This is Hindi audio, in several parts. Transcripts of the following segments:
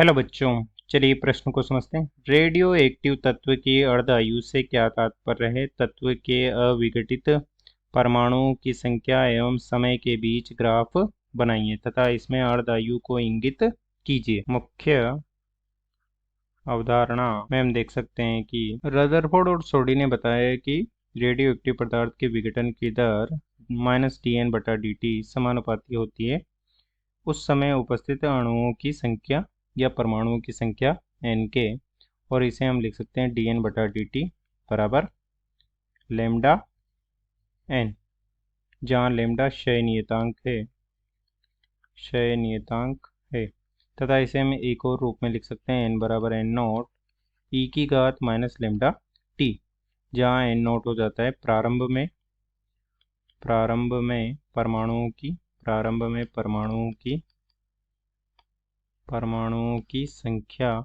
हेलो बच्चों, चलिए प्रश्न को समझते हैं। रेडियो एक्टिव तत्व की अर्धायु से क्या तात्पर्य है? तत्व के अविघटित परमाणुओं की संख्या एवं समय के बीच ग्राफ बनाइए तथा इसमें अर्धायु को इंगित कीजिए। मुख्य अवधारणा में हम देख सकते हैं कि रदरफोर्ड और सोडी ने बताया कि रेडियो एक्टिव पदार्थ के विघटन की दर -dN/dt समानुपाती होती है उस समय उपस्थित अणुओं की संख्या या परमाणुओं की संख्या n के, और इसे हम लिख सकते हैं dN/dt बराबर लैम्डा n, जहाँ लैम्डा क्षय नियतांक है तथा इसे हम एक और रूप में लिख सकते हैं n बराबर n0 e की घात माइनस लैम्डा t, जहाँ n0 हो जाता है प्रारंभ में परमाणुओं की संख्या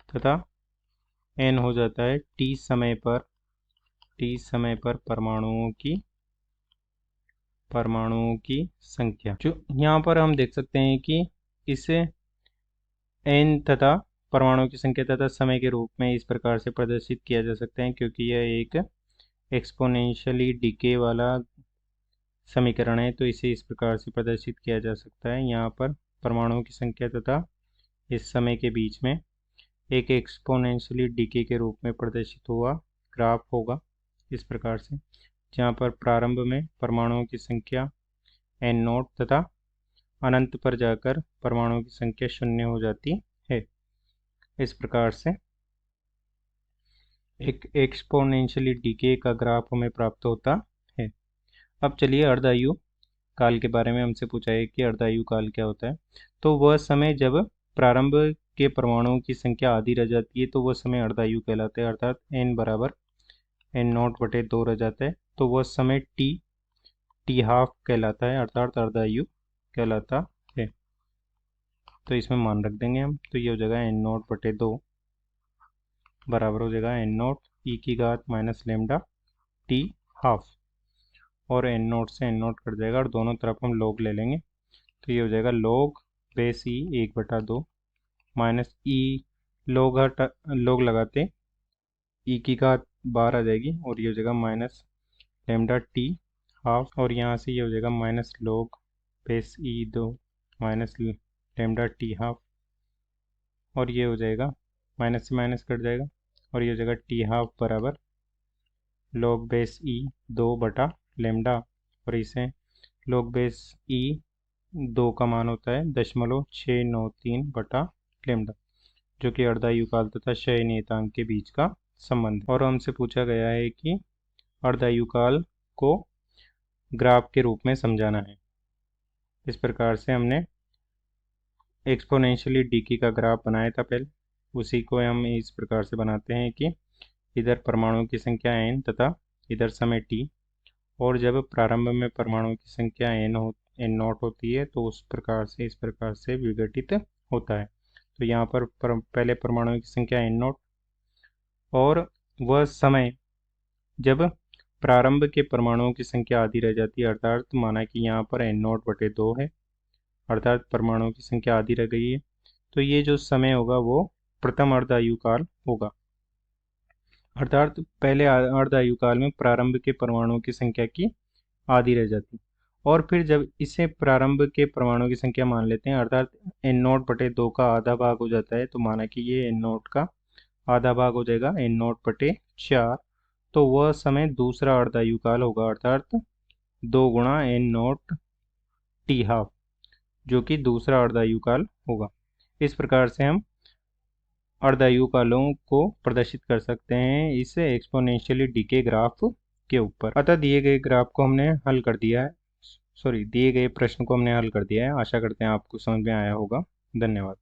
तथा n हो जाता है t समय पर परमाणुओं की संख्या। जो यहाँ पर हम देख सकते हैं कि इसे n तथा परमाणुओं की संख्या तथा समय के रूप में इस प्रकार से प्रदर्शित किया जा सकता है, क्योंकि यह एक एक्सपोनेंशियली डिके वाला समीकरण है, तो इसे इस प्रकार से प्रदर्शित किया जा सकता है। यहाँ पर परमाणुओं की संख्या तथा इस समय के बीच में एक एक्सपोनेंशियली डिके के रूप में प्रदर्शित हुआ ग्राफ होगा इस प्रकार से, जहाँ पर प्रारंभ में परमाणुओं की संख्या n0 तथा अनंत पर जाकर परमाणुओं की संख्या 0 हो जाती है। इस प्रकार से एक एक्सपोनेंशियली डिके का ग्राफ हमें प्राप्त होता है। अब चलिए अर्धायु काल के बारे में हमसे पूछा है कि अर्धायु काल क्या होता है। तो वह समय जब प्रारंभ के परमाणुओं की संख्या आधी रह जाती है तो वह समय अर्धायु कहलाता है, अर्थात n बराबर n0/2 रह जाता है, तो वह समय t हाफ कहलाता है, अर्थात अर्धायु कहलाता है। तो इसमें मान रख देंगे हम, तो ये हो जाएगा n0/2 बराबर हो जाएगा n0 e की घात माइनस लैम्डा t हाफ, और n0 से n0 कट जाएगा और दोनों तरफ हम लॉग ले लेंगे, तो ये हो जाएगा log base e 1/2 minus e log लगाते e की घात 12 आ जाएगी, और ये हो जाएगा माइनस लैम्डा t हाफ, और यहाँ से ये हो जाएगा minus log base e 2 minus lambda t half, और ये हो जाएगा माइनस से माइनस कट जाएगा, और ये हो जाएगा t हाफ बराबर लॉग बेस e 2/λ, और इसे लॉग बेस e 2 का मान होता है 0.693/λ, जो कि अर्धायु काल तथा क्षय नियतांक के बीच का संबंध है। और हमसे पूछा गया है कि अर्धायु काल को ग्राफ के रूप में समझाना है। इस प्रकार से हमने एक्सपोनेंशियली डिके का ग्राफ बनाया था पहले, उसी को हम इस प्रकार से बनाते हैं कि इधर परमाणुओं की संख्या n तथा इधर समय t, और जब प्रारंभ में परमाणुओं की संख्या n0 होती है तो इस प्रकार से विघटित होता है। तो यहाँ पर पहले परमाणुओं की संख्या n0 और वह समय जब प्रारंभ के परमाणुओं की संख्या आधी रह जाती है, अर्थात माना कि यहाँ पर n0/2 है, अर्थात परमाणुओं की संख्या आधी रह गई है, तो ये जो समय होगा वो प्रथम अर्धायु काल होगा, अर्थात पहले अर्धायु काल में प्रारंभ के परमाणुओं की संख्या की आधी रह जाती, और फिर जब इसे प्रारंभ के परमाणुओं की संख्या मान लेते हैं, अर्थात n0/2 का आधा भाग हो जाता है, तो माना कि ये n0 का आधा भाग हो जाएगा n0/4, तो वह समय दूसरा अर्धायु काल होगा, अर्थात 2 गुणा n0 t हाफ, जो कि दूसरा अर्धायु काल होगा। इस प्रकार से हम अर्धायु कालों को प्रदर्शित कर सकते हैं इस एक्सपोनेंशियली डिके ग्राफ के ऊपर। अतः दिए गए प्रश्न को हमने हल कर दिया है। आशा करते हैं आपको समझ में आया होगा। धन्यवाद।